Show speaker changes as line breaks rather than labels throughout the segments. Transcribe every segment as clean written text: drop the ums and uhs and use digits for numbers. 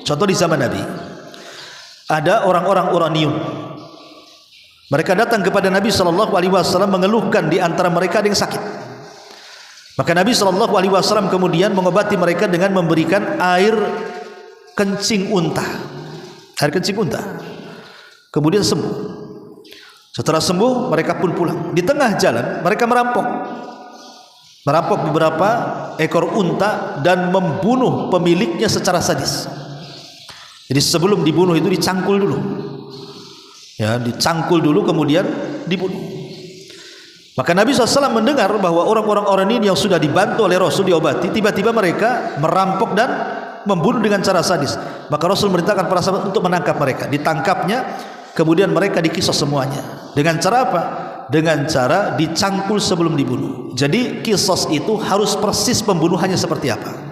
Contoh di zaman Nabi, ada orang-orang Uranium. Mereka datang kepada Nabi SAW mengeluhkan di antara mereka ada yang sakit. Maka Nabi SAW kemudian mengobati mereka dengan memberikan air kencing unta. Air kencing unta. Kemudian sembuh. Setelah sembuh, mereka pun pulang. Di tengah jalan, mereka merampok beberapa ekor unta dan membunuh pemiliknya secara sadis. Jadi sebelum dibunuh itu dicangkul dulu. Ya, dicangkul dulu kemudian dibunuh. Maka Nabi SAW mendengar bahwa orang-orang ini yang sudah dibantu oleh Rasul diobati, tiba-tiba mereka merampok dan membunuh dengan cara sadis. Maka Rasul merintahkan para sahabat untuk menangkap mereka. Ditangkapnya, kemudian mereka dikisos semuanya. Dengan cara apa? Dengan cara dicangkul sebelum dibunuh. Jadi kisos itu harus persis pembunuhannya seperti apa.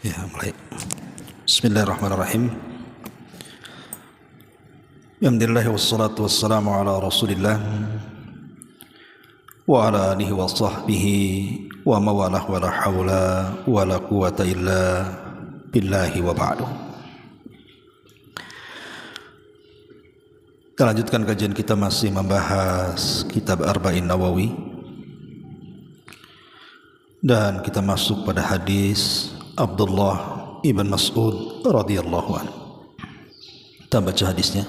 Ya, mulai. Bismillahirrahmanirrahim. Alhamdulillah wassalatu wassalamu ala Rasulillah wa ala alihi wa sahbihi wa mawalah wa la hawla wa la quwata illa billahi wa ba'du. Kita lanjutkan kajian kita, masih membahas kitab Arba'in Nawawi, dan kita masuk pada hadis Abdullah ibn Mas'ud radhiyallahu anhu. Kita baca hadisnya.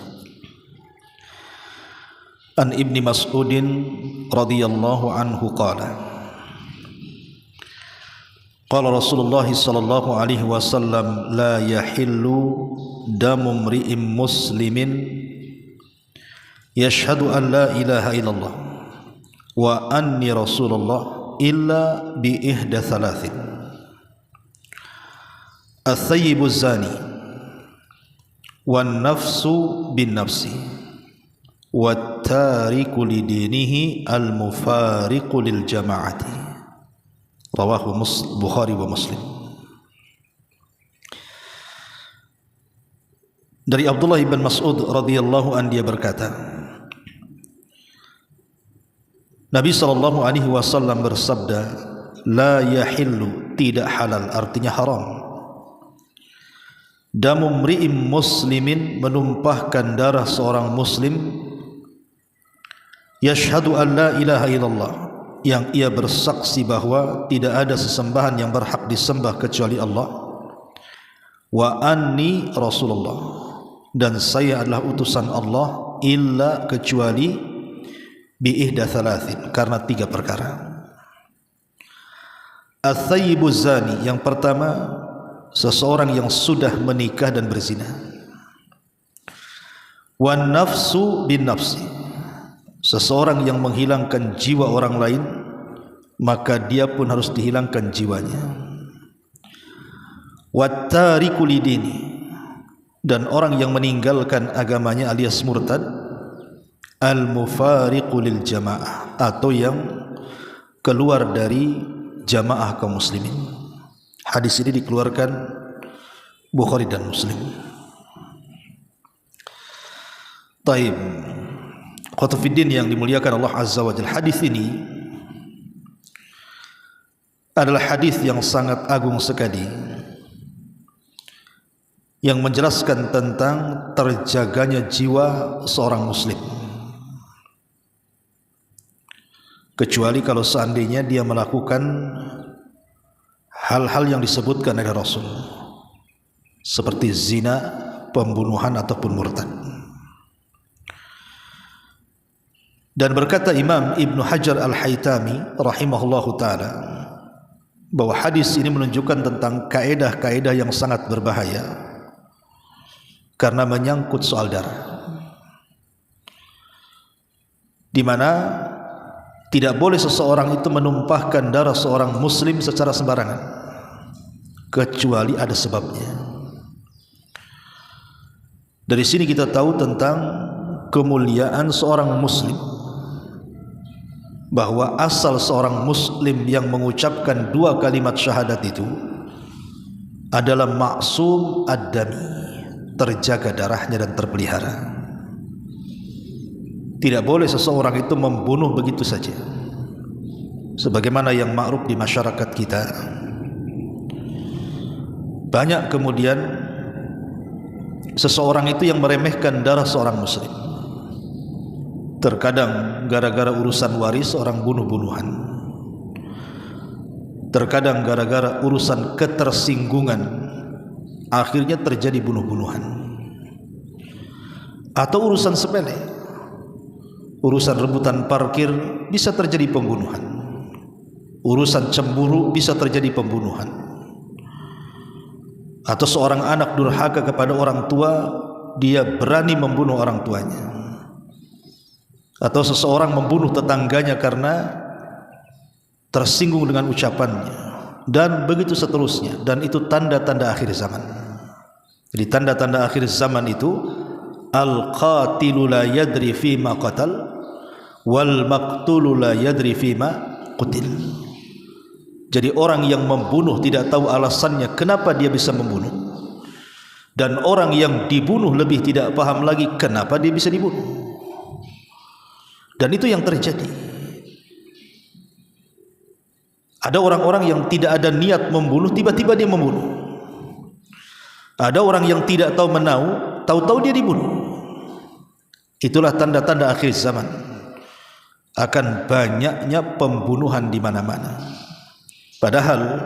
An Ibni Mas'udin radhiyallahu anhu qala qala Rasulullah sallallahu alaihi wasallam la yahillu damu mri'in muslimin yashhadu an la ilaha illallah wa anni rasulullah illa bi ihda thalathin: as-sayyibu zani, wan nafsu bin nafsi, wat tariku lidinihi al-mufariqu lil jama'ati. Rawahu Bukhari wa Muslim. Dari Abdullah ibn Mas'ud radhiyallahu anhu, dia berkata, Nabi sallallahu alaihi wasallam bersabda, la yahillu, tidak halal, artinya haram, damu mri'im muslimin, menumpahkan darah seorang muslim, yashhadu an la ilaha illallah, yang ia bersaksi bahwa tidak ada sesembahan yang berhak disembah kecuali Allah, wa anni rasulullah, dan saya adalah utusan Allah, illa, kecuali, bi ihda thalathin, karena 3 perkara. As-sayyibu zani, yang pertama, seseorang yang sudah menikah dan berzina. Wan nafsu bin nafsi, seseorang yang menghilangkan jiwa orang lain, maka dia pun harus dihilangkan jiwanya. Wat tariku lidini, dan orang yang meninggalkan agamanya alias murtad, al mufariqu lil jamaah, atau yang keluar dari jamaah kaum muslimin. Hadis ini dikeluarkan Bukhari dan Muslim. Taib, Qutfiddin yang dimuliakan Allah Azza wa Jalla, hadis ini adalah hadis yang sangat agung sekali, yang menjelaskan tentang terjaganya jiwa seorang muslim, kecuali kalau seandainya dia melakukan hal-hal yang disebutkan oleh Rasul, seperti zina, pembunuhan ataupun murtad. Dan berkata Imam Ibn Hajar Al-Haytami rahimahullahu ta'ala, bahwa hadis ini menunjukkan tentang kaedah-kaedah yang sangat berbahaya karena menyangkut soal darah, di mana tidak boleh seseorang itu menumpahkan darah seorang muslim secara sembarangan, kecuali ada sebabnya. Dari sini kita tahu tentang kemuliaan seorang muslim bahwa asal seorang muslim yang mengucapkan dua kalimat syahadat itu adalah maksum ad-dami, terjaga darahnya dan terpelihara. Tidak boleh seseorang itu membunuh begitu saja, sebagaimana yang ma'ruf di masyarakat kita. Banyak kemudian seseorang itu yang meremehkan darah seorang muslim. Terkadang gara-gara urusan waris orang bunuh-bunuhan, terkadang gara-gara urusan ketersinggungan akhirnya terjadi bunuh-bunuhan, atau urusan sepele, urusan rebutan parkir bisa terjadi pembunuhan, urusan cemburu bisa terjadi pembunuhan, atau seorang anak durhaka kepada orang tua, dia berani membunuh orang tuanya, atau seseorang membunuh tetangganya karena tersinggung dengan ucapannya, dan begitu seterusnya. Dan itu tanda-tanda akhir zaman. Jadi tanda-tanda akhir zaman itu al-qatilu la yadri fima qatal wal maqtulu la yadri fima qutil. Jadi orang yang membunuh tidak tahu alasannya kenapa dia bisa membunuh, dan orang yang dibunuh lebih tidak paham lagi kenapa dia bisa dibunuh. Dan itu yang terjadi. Ada orang-orang yang tidak ada niat membunuh, tiba-tiba dia membunuh. Ada orang yang tidak tahu menau, tahu-tahu dia dibunuh. Itulah tanda-tanda akhir zaman. Akan banyaknya pembunuhan di mana-mana. Padahal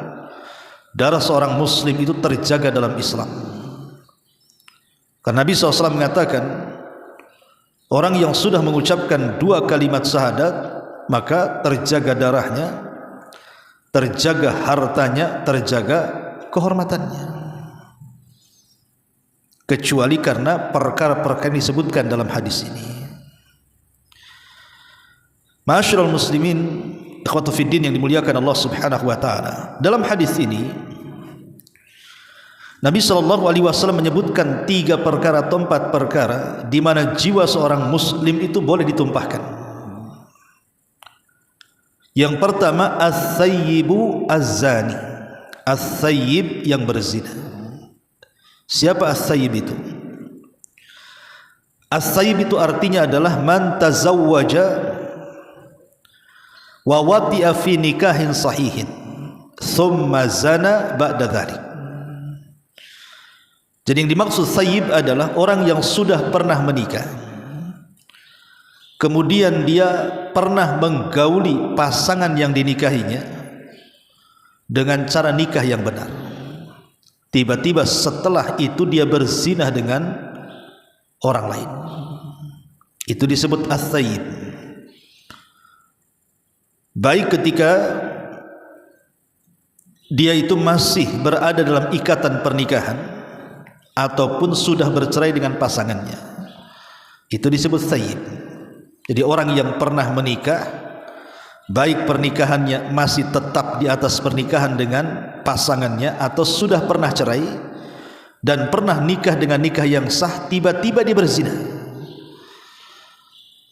darah seorang muslim itu terjaga dalam Islam. Karena Nabi SAW mengatakan, orang yang sudah mengucapkan dua kalimat syahadat, maka terjaga darahnya, terjaga hartanya, terjaga kehormatannya, kecuali karena perkara-perkara yang disebutkan dalam hadis ini. Ma'asyiral muslimin, ikhwatu fiddin yang dimuliakan Allah Subhanahu wa taala. Dalam hadis ini Nabi SAW menyebutkan 3 perkara atau 4 perkara di mana jiwa seorang muslim itu boleh ditumpahkan. Yang pertama, as-sayyibu az-zani, as-sayyib yang berzina. Siapa as-sayyib itu? As-sayyib itu artinya adalah man tazawwaja wa wati'a fi nikahin sahihin thumma zana ba'da dhalik. Jadi yang dimaksud sayyib adalah orang yang sudah pernah menikah, kemudian dia pernah menggauli pasangan yang dinikahinya dengan cara nikah yang benar. Tiba-tiba setelah itu dia berzina dengan orang lain. Itu disebut as-sayyib. Baik ketika dia itu masih berada dalam ikatan pernikahan ataupun sudah bercerai dengan pasangannya, itu disebut sayyib. Jadi orang yang pernah menikah, baik pernikahannya masih tetap di atas pernikahan dengan pasangannya atau sudah pernah cerai dan pernah nikah dengan nikah yang sah, tiba-tiba dia berzina,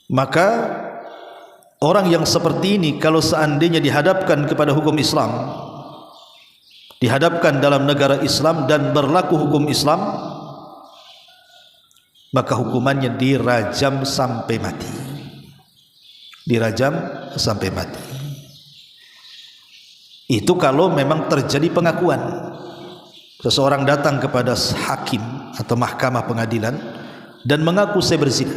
maka orang yang seperti ini kalau seandainya dihadapkan kepada hukum Islam, dihadapkan dalam negara Islam dan berlaku hukum Islam, maka hukumannya dirajam sampai mati. Dirajam sampai mati. Itu kalau memang terjadi pengakuan. Seseorang datang kepada hakim atau mahkamah pengadilan dan mengaku saya berzina.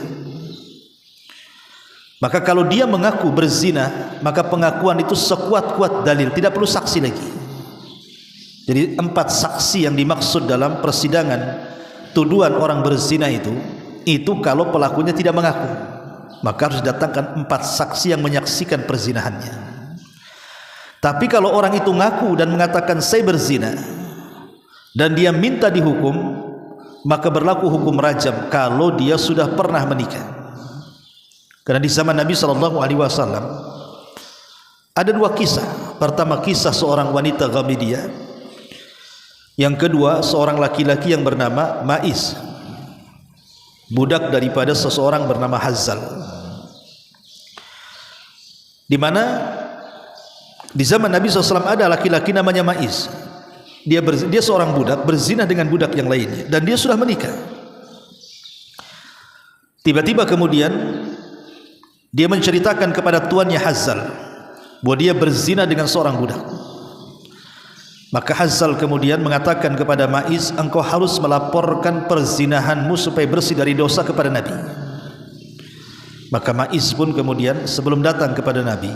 Maka kalau dia mengaku berzina, maka pengakuan itu sekuat-kuat dalil, tidak perlu saksi lagi. Jadi 4 saksi yang dimaksud dalam persidangan tuduhan orang berzina itu kalau pelakunya tidak mengaku, maka harus datangkan 4 saksi yang menyaksikan perzinahannya. Tapi kalau orang itu ngaku dan mengatakan saya berzina dan dia minta dihukum, maka berlaku hukum rajam kalau dia sudah pernah menikah. Karena di zaman Nabi SAW ada 2 kisah. Pertama, kisah seorang wanita Ghamidiyah. Yang kedua, seorang laki-laki yang bernama Ma'is, budak daripada seseorang bernama Hazzal. di mana di zaman Nabi SAW ada laki-laki namanya Ma'iz. Dia seorang budak berzina dengan budak yang lainnya dan dia sudah menikah. Tiba-tiba kemudian dia menceritakan kepada tuannya Hazzal bahwa dia berzina dengan seorang budak. Maka Hazzal kemudian mengatakan kepada Ma'iz, engkau harus melaporkan perzinahanmu supaya bersih dari dosa kepada Nabi. Maka Ma'iz pun kemudian sebelum datang kepada Nabi,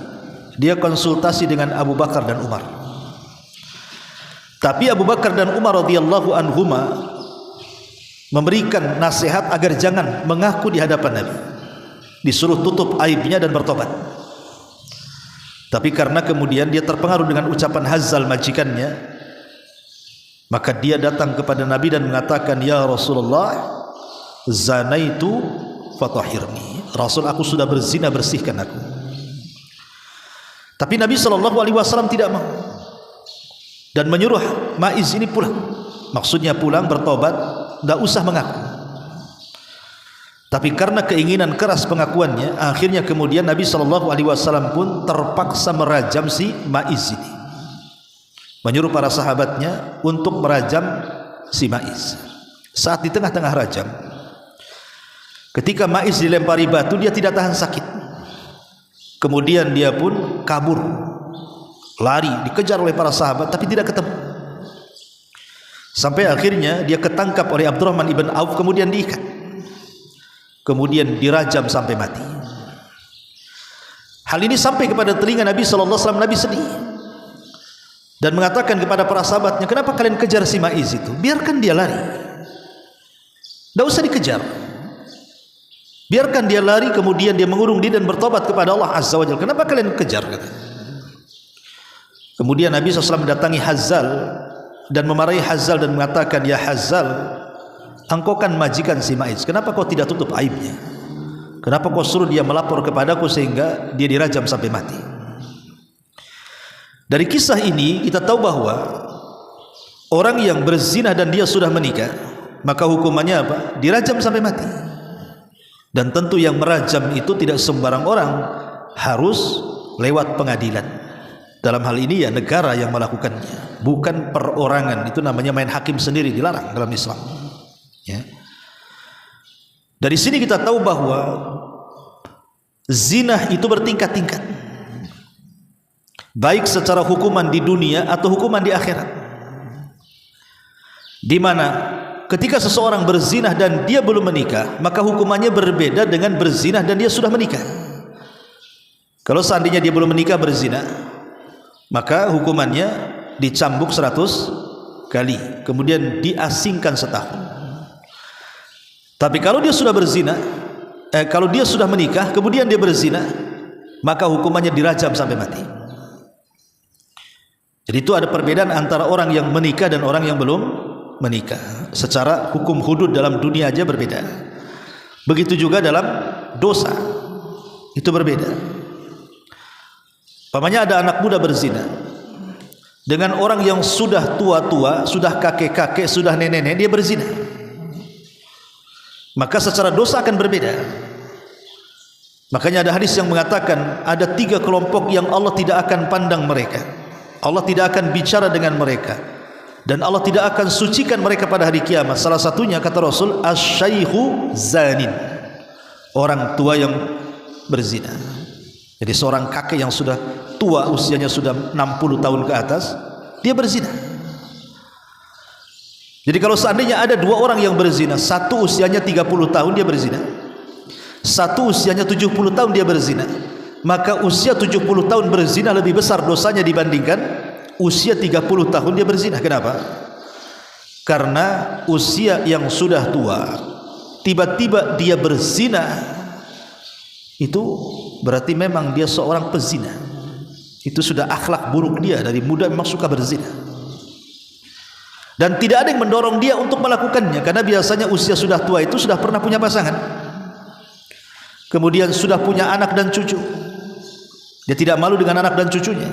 dia konsultasi dengan Abu Bakar dan Umar. Tapi Abu Bakar dan Umar radhiyallahu anhuma memberikan nasihat agar jangan mengaku di hadapan Nabi, disuruh tutup aibnya dan bertobat. Tapi karena kemudian dia terpengaruh dengan ucapan Hazzal majikannya, maka dia datang kepada Nabi dan mengatakan, ya Rasulullah, zanaitu fatahhirni. Rasul, aku sudah berzina, bersihkan aku. Tapi Nabi SAW tidak mau dan menyuruh Ma'iz ini pulang. Maksudnya pulang, bertobat, tidak usah mengaku. Tapi karena keinginan keras pengakuannya, akhirnya kemudian Nabi SAW pun terpaksa merajam si Ma'iz ini, menyuruh para sahabatnya untuk merajam si Ma'iz. Saat di tengah-tengah rajam, ketika Ma'iz dilempari batu, dia tidak tahan sakit. Kemudian dia pun kabur, lari, dikejar oleh para sahabat tapi tidak ketemu. Sampai akhirnya dia ketangkap oleh Abdurrahman ibn Auf, kemudian diikat, kemudian dirajam sampai mati. Hal ini sampai kepada telinga Nabi SAW. Nabi sedih dan mengatakan kepada para sahabatnya, kenapa kalian kejar si Ma'iz itu? Biarkan dia lari, tidak usah dikejar. Biarkan dia lari, kemudian dia mengurung diri dan bertobat kepada Allah Azza wa Jalla. Kenapa kalian kejar? Kemudian Nabi SAW mendatangi Hazzal dan memarahi Hazzal dan mengatakan, ya Hazzal, engkau kan majikan si Ma'iz, kenapa kau tidak tutup aibnya? Kenapa kau suruh dia melapor kepadaku sehingga dia dirajam sampai mati? Dari kisah ini kita tahu bahwa orang yang berzina dan dia sudah menikah, maka hukumannya apa? Dirajam sampai mati. Dan tentu yang merajam itu tidak sembarang orang, harus lewat pengadilan. Dalam hal ini ya negara yang melakukannya, bukan perorangan. Itu namanya main hakim sendiri, dilarang dalam Islam. Ya. Dari sini kita tahu bahwa zina itu bertingkat-tingkat, baik secara hukuman di dunia atau hukuman di akhirat. Di mana ketika seseorang berzinah dan dia belum menikah, maka hukumannya berbeda dengan berzinah dan dia sudah menikah. Kalau seandainya dia belum menikah berzina, maka hukumannya dicambuk 100 kali, kemudian diasingkan setahun. Tapi kalau dia sudah berzina, kalau dia sudah menikah kemudian dia berzina, maka hukumannya dirajam sampai mati. Jadi itu ada perbedaan antara orang yang menikah dan orang yang belum menikah. Secara hukum hudud dalam dunia aja berbeda. Begitu juga dalam dosa, itu berbeda. Pamannya ada anak muda berzina dengan orang yang sudah tua-tua, sudah kakek-kakek, sudah nenek-nenek, dia berzina, maka secara dosa akan berbeda. Makanya ada hadis yang mengatakan ada 3 kelompok yang Allah tidak akan pandang mereka, Allah tidak akan bicara dengan mereka, dan Allah tidak akan sucikan mereka pada hari kiamat. Salah satunya kata Rasul, asy-syaikhu zanin, orang tua yang berzina. Jadi seorang kakek yang sudah tua, usianya sudah 60 tahun ke atas, dia berzina. Jadi kalau seandainya ada 2 orang yang berzina, satu usianya 30 tahun dia berzina, satu usianya 70 tahun dia berzina, maka usia 70 tahun berzina lebih besar dosanya dibandingkan usia 30 tahun dia berzina. Kenapa? Karena usia yang sudah tua tiba-tiba dia berzina, itu berarti memang dia seorang pezina. Itu sudah akhlak buruk dia, dari muda memang suka berzina. Dan tidak ada yang mendorong dia untuk melakukannya, karena biasanya usia sudah tua itu sudah pernah punya pasangan, kemudian sudah punya anak dan cucu. Dia tidak malu dengan anak dan cucunya,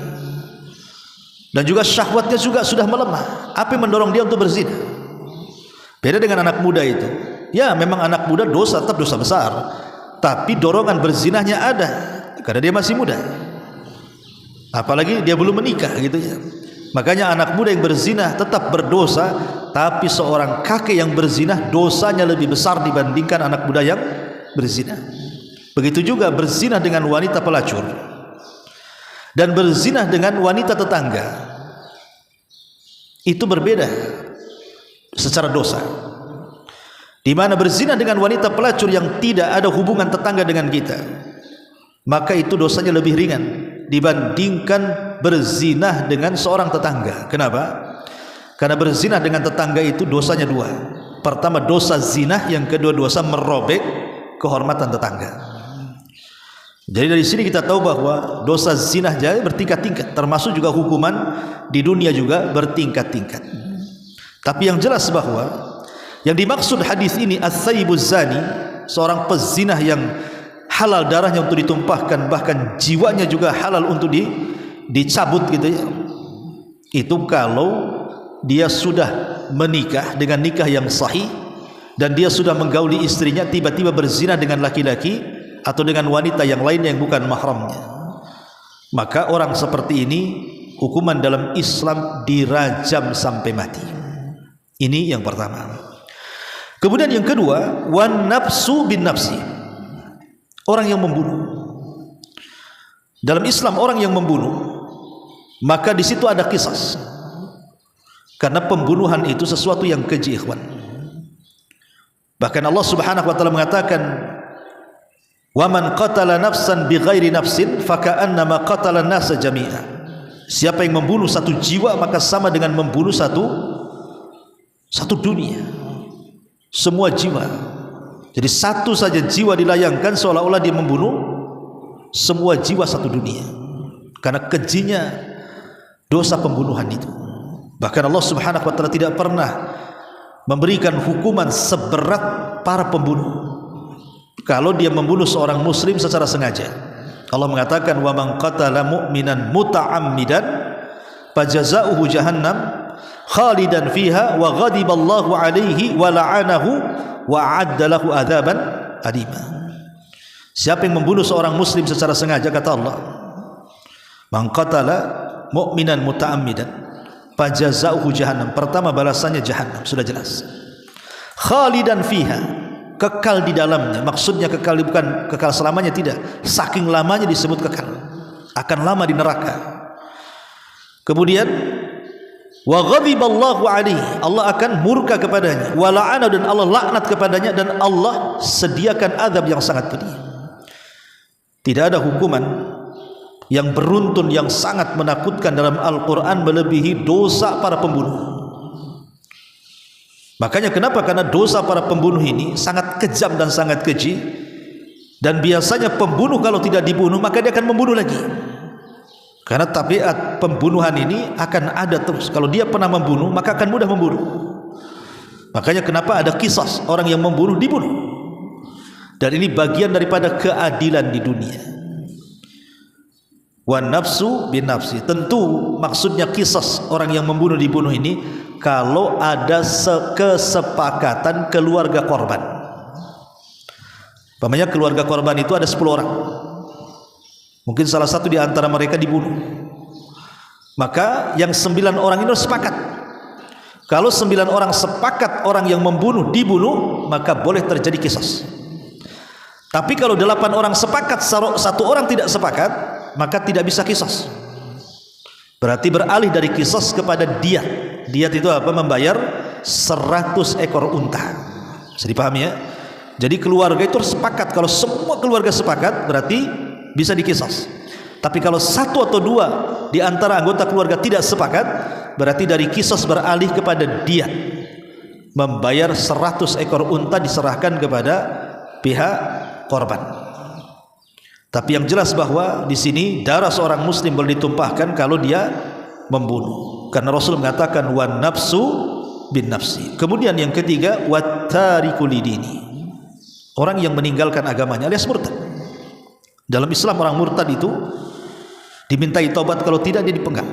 dan juga syahwatnya juga sudah melemah. Apa yang mendorong dia untuk berzina? Beda dengan anak muda itu. Ya memang anak muda dosa, tetap dosa besar, tapi dorongan berzinahnya ada karena dia masih muda. apalagi dia belum menikah gitu ya. Makanya anak muda yang berzina tetap berdosa, tapi seorang kakek yang berzina dosanya lebih besar dibandingkan anak muda yang berzina. Begitu juga berzina dengan wanita pelacur dan berzina dengan wanita tetangga, itu berbeda secara dosa. Di mana berzina dengan wanita pelacur yang tidak ada hubungan tetangga dengan kita, maka itu dosanya lebih ringan dibandingkan berzina dengan seorang tetangga. Kenapa? Karena berzina dengan tetangga itu dosanya dua. Pertama dosa zina, yang kedua dosa merobek kehormatan tetangga. Jadi dari sini kita tahu bahwa dosa zina jadi bertingkat-tingkat, termasuk juga hukuman di dunia juga bertingkat-tingkat. Tapi yang jelas bahwa yang dimaksud hadis ini as-sayyibuz zani, seorang pezinah yang halal darahnya untuk ditumpahkan, bahkan jiwanya juga halal untuk dicabut gitu ya. Itu kalau dia sudah menikah dengan nikah yang sahih dan dia sudah menggauli istrinya, tiba-tiba berzina dengan laki-laki atau dengan wanita yang lain yang bukan mahramnya, maka orang seperti ini hukuman dalam Islam dirajam sampai mati. Ini yang pertama. Kemudian yang kedua, wan nafsu bin nafsi, orang yang membunuh. Dalam Islam orang yang membunuh, maka di situ ada qisas. Karena pembunuhan itu sesuatu yang keji, ikhwan. Bahkan Allah Subhanahu wa taala mengatakan, "Wa man qatala nafsan bighairi nafsin faka'annama qatala an-nasa jami'a." Siapa yang membunuh satu jiwa maka sama dengan membunuh satu dunia. Semua jiwa. Jadi satu saja jiwa dilayangkan seolah-olah dia membunuh semua jiwa satu dunia. Karena kejinya dosa pembunuhan itu. Bahkan Allah Subhanahu wa taala tidak pernah memberikan hukuman seberat para pembunuh kalau dia membunuh seorang muslim secara sengaja. Allah mengatakan, wa man qatala mu'minan muta'ammidan fajaza'uhu jahannam khalidan fiha wa ghadiballahu alaihi wa la'anahu wa a'adda lahu adzaban alima. Siapa yang membunuh seorang muslim secara sengaja, kata Allah, man qatala mu'minan muta'ammidan fajaza'uhu jahannam, pertama balasannya jahannam, sudah jelas. Khalidan fiha, kekal di dalamnya. Maksudnya kekal bukan kekal selamanya, tidak. Saking lamanya disebut kekal, akan lama di neraka. Kemudian wa ghadiballahu alaihi, Allah akan murka kepadanya, wa la'ana, dan Allah laknat kepadanya, dan Allah sediakan azab yang sangat pedih. Tidak ada hukuman yang beruntun, yang sangat menakutkan dalam Al-Quran melebihi dosa para pembunuh. Makanya kenapa? Karena dosa para pembunuh ini sangat kejam dan sangat keji. Dan biasanya pembunuh kalau tidak dibunuh maka dia akan membunuh lagi. Karena tabiat pembunuhan ini akan ada terus. Kalau dia pernah membunuh maka akan mudah membunuh. Makanya kenapa ada qisas, orang yang membunuh dibunuh. Dan ini bagian daripada keadilan di dunia. Wan nafsu bin nafsi, tentu maksudnya qisas orang yang membunuh dibunuh ini kalau ada kesepakatan keluarga korban. Umpamanya keluarga korban itu ada 10 orang, mungkin salah satu di antara mereka dibunuh, maka yang 9 orang itu sepakat. Kalau 9 orang sepakat orang yang membunuh dibunuh, maka boleh terjadi qisas. Tapi kalau 8 orang sepakat, 1 orang tidak sepakat, maka tidak bisa qisas. Berarti beralih dari qisas kepada diyat. Diyat itu apa? Membayar 100 ekor unta. Bisa dipahami ya? Jadi keluarga itu sepakat. Kalau semua keluarga sepakat berarti bisa diqisas. Tapi kalau 1 atau 2 di antara anggota keluarga tidak sepakat, berarti dari qisas beralih kepada diyat. Membayar 100 ekor unta diserahkan kepada pihak korban. Tapi yang jelas bahwa di sini darah seorang muslim boleh ditumpahkan kalau dia membunuh. Karena Rasul mengatakan wan nafsu bin nafsi. Kemudian yang ketiga, wattariku lidini, orang yang meninggalkan agamanya alias murtad. Dalam Islam orang murtad itu dimintai taubat, kalau tidak dia dipenggal.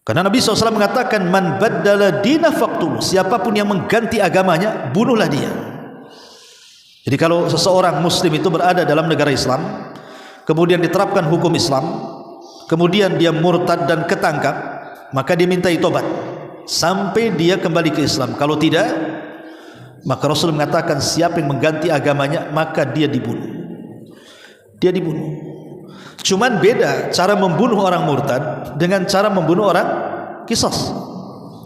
Karena Nabi SAW mengatakan man baddala dina faqtuluh, siapapun yang mengganti agamanya bunuhlah dia. Jadi kalau seseorang muslim itu berada dalam negara Islam, kemudian diterapkan hukum Islam, kemudian dia murtad dan ketangkap, maka dia mintai tobat sampai dia kembali ke Islam. Kalau tidak, maka Rasul mengatakan siapa yang mengganti agamanya maka dia dibunuh. Dia dibunuh. Cuman beda cara membunuh orang murtad dengan cara membunuh orang qisas.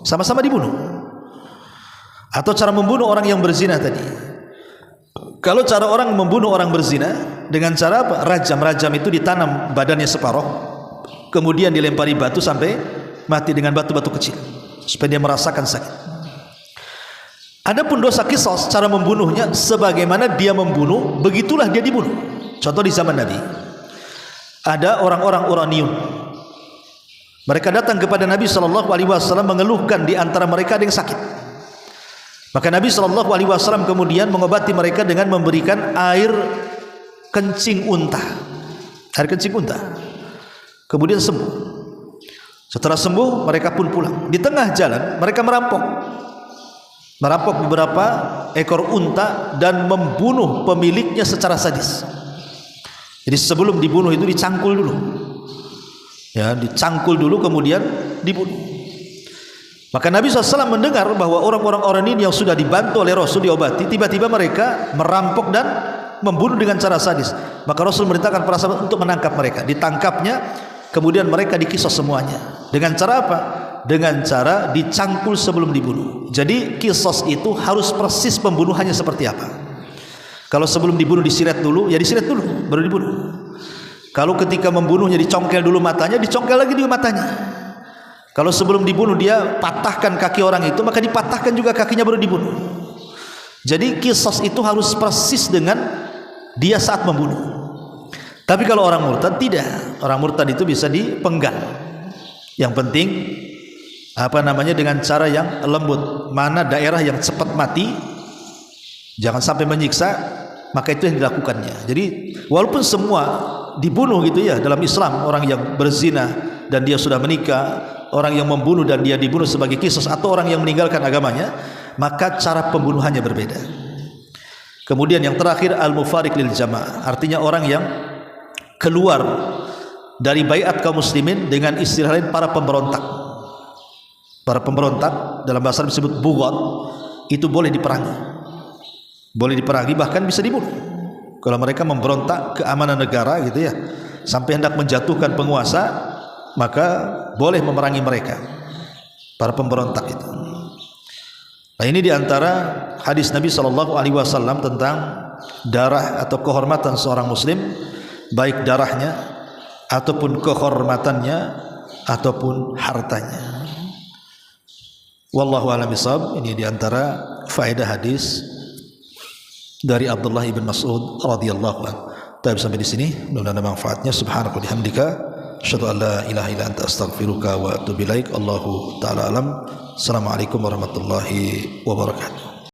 Sama-sama dibunuh. Atau cara membunuh orang yang berzina tadi. Kalau cara orang membunuh orang berzina dengan cara apa? Rajam itu ditanam badannya separuh, kemudian dilempari batu sampai mati dengan batu-batu kecil supaya dia merasakan sakit. Adapun dosa qisas, cara membunuhnya sebagaimana dia membunuh, begitulah dia dibunuh. Contoh di zaman Nabi, ada orang-orang Uraniun. Mereka datang kepada Nabi SAW mengeluhkan di antara mereka ada yang sakit. Maka Nabi SAW kemudian mengobati mereka dengan memberikan air kencing unta. Air kencing unta. Kemudian sembuh. Setelah sembuh mereka pun pulang. Di tengah jalan mereka merampok beberapa ekor unta dan membunuh pemiliknya secara sadis. Jadi sebelum dibunuh itu dicangkul dulu. Ya, dicangkul dulu kemudian dibunuh. Maka Nabi SAW mendengar bahwa orang-orang ini yang sudah dibantu oleh Rasul diobati, tiba-tiba mereka merampok dan membunuh dengan cara sadis. Maka Rasul merintahkan para sahabat untuk menangkap mereka. Ditangkapnya, kemudian mereka diqisas semuanya. Dengan cara apa? Dengan cara dicangkul sebelum dibunuh. Jadi qisas itu harus persis pembunuhannya seperti apa. Kalau sebelum dibunuh disiret dulu, ya disiret dulu, baru dibunuh. Kalau ketika membunuhnya dicongkel dulu matanya, dicongkel lagi juga matanya. Kalau sebelum dibunuh dia patahkan kaki orang itu, maka dipatahkan juga kakinya baru dibunuh. Jadi qisas itu harus persis dengan dia saat membunuh. Tapi kalau orang murtad tidak. Orang murtad itu bisa dipenggal. Yang penting dengan cara yang lembut. Mana daerah yang cepat mati, jangan sampai menyiksa, maka itu yang dilakukannya. Jadi walaupun semua dibunuh gitu ya dalam Islam, orang yang berzina dan dia sudah menikah, orang yang membunuh dan dia dibunuh sebagai qisas, atau orang yang meninggalkan agamanya, maka cara pembunuhannya berbeda. Kemudian yang terakhir al-mufariq lil jamaah, artinya orang yang keluar dari baiat kaum muslimin, dengan istilah lain para pemberontak. Para pemberontak dalam bahasa Arab disebut bughat, itu boleh diperangi. Boleh diperangi, bahkan bisa dibunuh. Kalau mereka memberontak keamanan negara gitu ya, sampai hendak menjatuhkan penguasa, maka boleh memerangi mereka, para pemberontak itu. Nah, ini diantara hadis Nabi SAW tentang darah atau kehormatan seorang muslim, baik darahnya ataupun kehormatannya ataupun hartanya. Wallahu a'lam bishawab. Ini diantara faedah hadis dari Abdullah ibn Mas'ud radhiyallahu anhu. Kita sampai di sini, mudah-mudahan ada manfaatnya. Subhanaka wa bihamdika, asyhadu an la ilaha illa anta astaghfiruka wa atubu ilaik. Allahu ta'ala alam. Assalamualaikum warahmatullahi wabarakatuh.